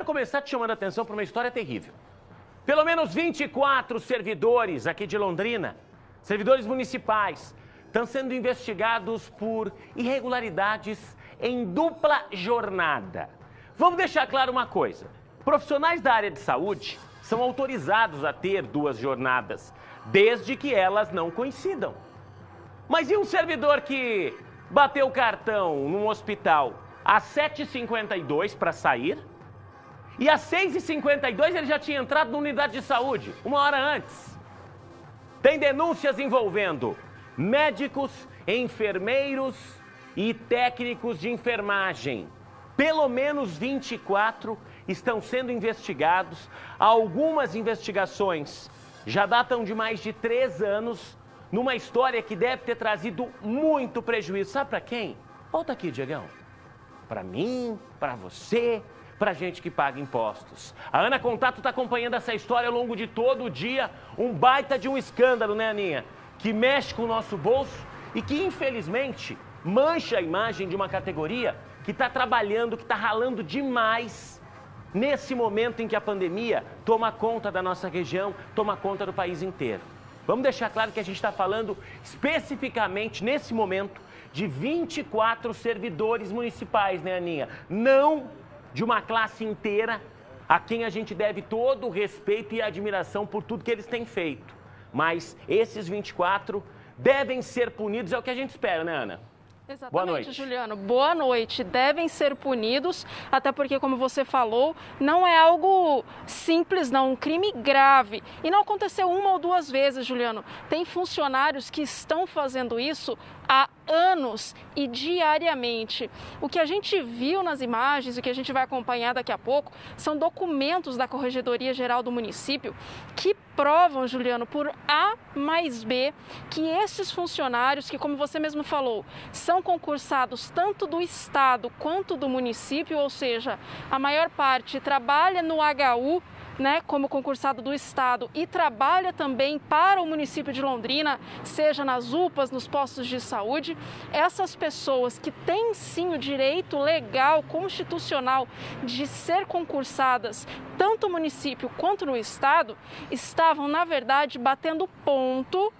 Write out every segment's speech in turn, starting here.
quero começar te chamando a atenção para uma história terrível. Pelo menos 24 servidores aqui de Londrina, servidores municipais, estão sendo investigados por irregularidades em dupla jornada. Vamos deixar claro uma coisa. Profissionais da área de saúde são autorizados a ter 2 jornadas, desde que elas não coincidam. Mas e um servidor que bateu o cartão num hospital às 7h52 para sair e às 6h52 ele já tinha entrado na unidade de saúde, 1 hora antes? Tem denúncias envolvendo médicos, enfermeiros e técnicos de enfermagem. Pelo menos 24 estão sendo investigados. Algumas investigações já datam de mais de 3 anos, numa história que deve ter trazido muito prejuízo. Sabe para quem? Volta aqui, Diegão. Para mim, para você, para gente que paga impostos. A Ana Contato está acompanhando essa história ao longo de todo o dia. Um baita de um escândalo, né, Aninha? Que mexe com o nosso bolso e que, infelizmente, mancha a imagem de uma categoria que está trabalhando, que está ralando demais nesse momento em que a pandemia toma conta da nossa região, toma conta do país inteiro. Vamos deixar claro que a gente está falando especificamente, nesse momento, de 24 servidores municipais, né, Aninha? Não de uma classe inteira a quem a gente deve todo o respeito e admiração por tudo que eles têm feito. Mas esses 24 devem ser punidos, é o que a gente espera, né, Ana? Exatamente, boa noite. Juliano. Boa noite. Devem ser punidos, até porque, como você falou, não é algo simples, não, um crime grave. E não aconteceu 1 ou 2 vezes, Juliano. Tem funcionários que estão fazendo isso há anos e diariamente. O que a gente viu nas imagens, o que a gente vai acompanhar daqui a pouco, são documentos da Corregedoria Geral do município que provam, Juliano, por A mais B, que esses funcionários, que como você mesmo falou, são concursados tanto do estado quanto do município, ou seja, a maior parte trabalha no HU, né, como concursado do estado e trabalha também para o município de Londrina, seja nas UPAs, nos postos de saúde. Essas pessoas que têm sim o direito legal, constitucional de ser concursadas tanto no município quanto no estado, estavam na verdade batendo ponto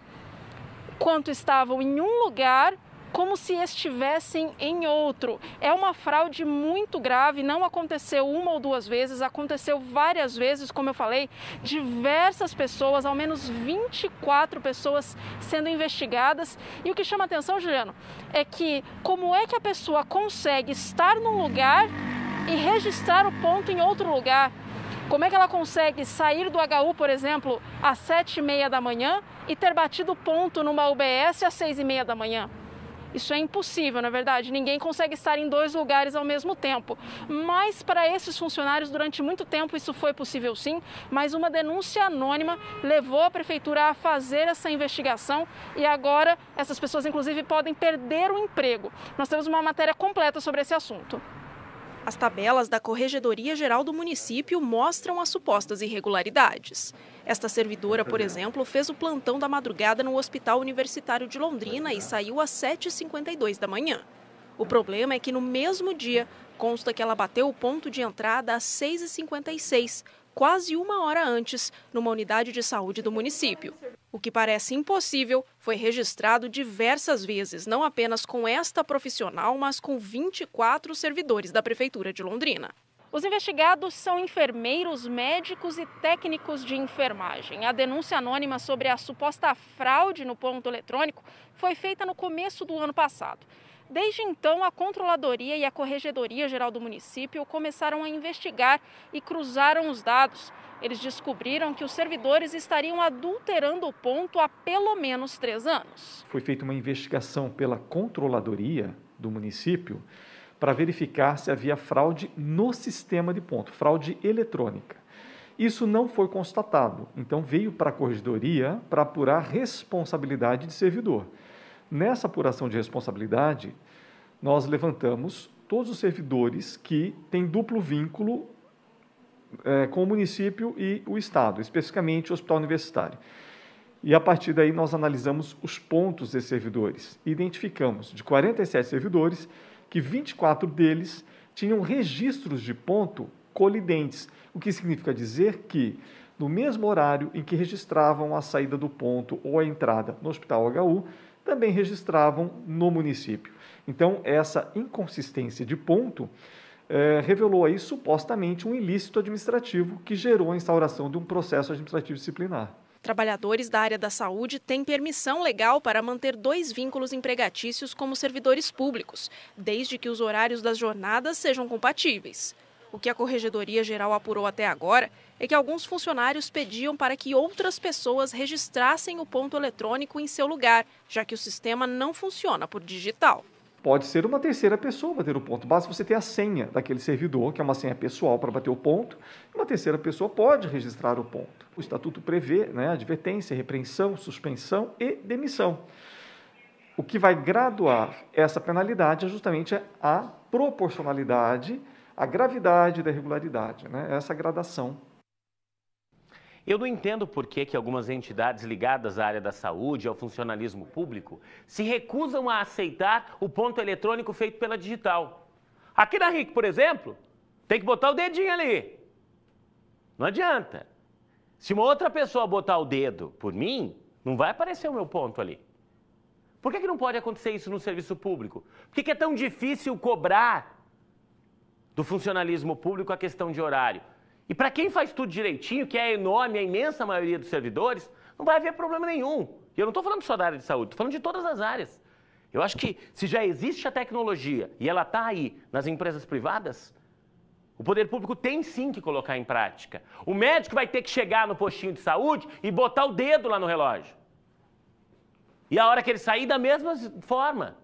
quanto estavam em um lugar, como se estivessem em outro. É uma fraude muito grave, não aconteceu 1 ou 2 vezes, aconteceu várias vezes, como eu falei, diversas pessoas, ao menos 24 pessoas sendo investigadas. E o que chama atenção, Juliano, é que como é que a pessoa consegue estar num lugar e registrar o ponto em outro lugar? Como é que ela consegue sair do HU, por exemplo, às 7h30 da manhã e ter batido ponto numa UBS às 6h30 da manhã? Isso é impossível, na verdade. Ninguém consegue estar em 2 lugares ao mesmo tempo. Mas para esses funcionários, durante muito tempo, isso foi possível sim. Mas uma denúncia anônima levou a prefeitura a fazer essa investigação e agora essas pessoas, inclusive, podem perder o emprego. Nós temos uma matéria completa sobre esse assunto. As tabelas da Corregedoria Geral do município mostram as supostas irregularidades. Esta servidora, por exemplo, fez o plantão da madrugada no Hospital Universitário de Londrina e saiu às 7h52 da manhã. O problema é que no mesmo dia consta que ela bateu o ponto de entrada às 6h56, quase 1 hora antes, numa unidade de saúde do município. O que parece impossível foi registrado diversas vezes, não apenas com esta profissional, mas com 24 servidores da Prefeitura de Londrina. Os investigados são enfermeiros, médicos e técnicos de enfermagem. A denúncia anônima sobre a suposta fraude no ponto eletrônico foi feita no começo do ano passado. Desde então, a Controladoria e a Corregedoria Geral do município começaram a investigar e cruzaram os dados. Eles descobriram que os servidores estariam adulterando o ponto há pelo menos 3 anos. Foi feita uma investigação pela Controladoria do município para verificar se havia fraude no sistema de ponto, fraude eletrônica. Isso não foi constatado, então veio para a Corregedoria para apurar responsabilidade de servidor. Nessa apuração de responsabilidade, nós levantamos todos os servidores que têm duplo vínculo com o município e o Estado, especificamente o Hospital Universitário. E a partir daí nós analisamos os pontos desses servidores. Identificamos de 47 servidores que 24 deles tinham registros de ponto colidentes, o que significa dizer que, no mesmo horário em que registravam a saída do ponto ou a entrada no Hospital HU, também registravam no município. Então, essa inconsistência de ponto revelou aí supostamente um ilícito administrativo que gerou a instauração de um processo administrativo disciplinar. Trabalhadores da área da saúde têm permissão legal para manter 2 vínculos empregatícios como servidores públicos, desde que os horários das jornadas sejam compatíveis. O que a Corregedoria Geral apurou até agora é que alguns funcionários pediam para que outras pessoas registrassem o ponto eletrônico em seu lugar, já que o sistema não funciona por digital. Pode ser uma terceira pessoa bater o ponto. Basta você ter a senha daquele servidor, que é uma senha pessoal para bater o ponto, e uma terceira pessoa pode registrar o ponto. O Estatuto prevê advertência, repreensão, suspensão e demissão. O que vai graduar essa penalidade é justamente a proporcionalidade, a gravidade da irregularidade, essa gradação. Eu não entendo por que algumas entidades ligadas à área da saúde e ao funcionalismo público se recusam a aceitar o ponto eletrônico feito pela digital. Aqui na RIC, por exemplo, tem que botar o dedinho ali. Não adianta. Se uma outra pessoa botar o dedo por mim, não vai aparecer o meu ponto ali. Por que não pode acontecer isso no serviço público? Por que é tão difícil cobrar do funcionalismo público a questão de horário? E para quem faz tudo direitinho, que é enorme, a imensa maioria dos servidores, não vai haver problema nenhum. E eu não estou falando só da área de saúde, estou falando de todas as áreas. Eu acho que se já existe a tecnologia e ela está aí nas empresas privadas, o poder público tem sim que colocar em prática. O médico vai ter que chegar no postinho de saúde e botar o dedo lá no relógio. E a hora que ele sair, da mesma forma.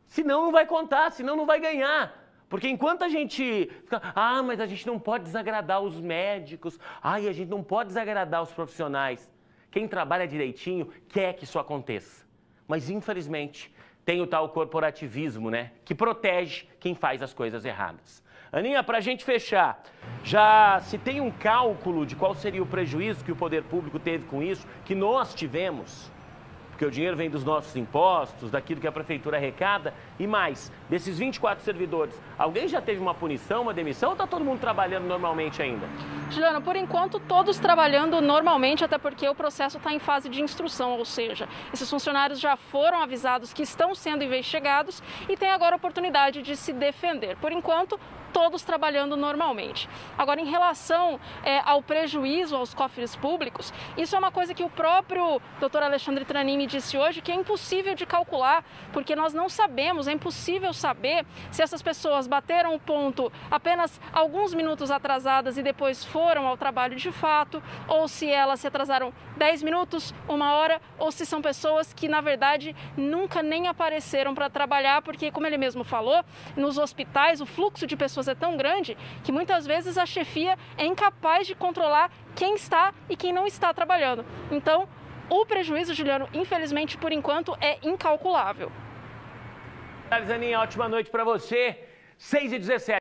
Senão não vai contar, senão não vai ganhar. Porque enquanto a gente fica, mas a gente não pode desagradar os médicos, a gente não pode desagradar os profissionais. Quem trabalha direitinho quer que isso aconteça. Mas, infelizmente, tem o tal corporativismo, que protege quem faz as coisas erradas. Aninha, para a gente fechar, já se tem um cálculo de qual seria o prejuízo que o poder público teve com isso, que nós tivemos? Porque o dinheiro vem dos nossos impostos, daquilo que a prefeitura arrecada e mais. Desses 24 servidores, alguém já teve uma punição, uma demissão ou está todo mundo trabalhando normalmente ainda? Juliano, por enquanto todos trabalhando normalmente, até porque o processo está em fase de instrução, ou seja, esses funcionários já foram avisados que estão sendo investigados e têm agora a oportunidade de se defender. Por enquanto, todos trabalhando normalmente. Agora, em relação ao prejuízo aos cofres públicos, isso é uma coisa que o próprio Dr. Alexandre Tranini disse hoje, que é impossível de calcular, porque nós não sabemos, é impossível saber se essas pessoas bateram o ponto apenas alguns minutos atrasadas e depois foram ao trabalho de fato, ou se elas se atrasaram 10 minutos, 1 hora, ou se são pessoas que, na verdade, nunca nem apareceram para trabalhar, porque, como ele mesmo falou, nos hospitais o fluxo de pessoas é tão grande que muitas vezes a chefia é incapaz de controlar quem está e quem não está trabalhando. Então, o prejuízo, Juliano, infelizmente, por enquanto, é incalculável. Aninha, ótima noite para você. 6h17.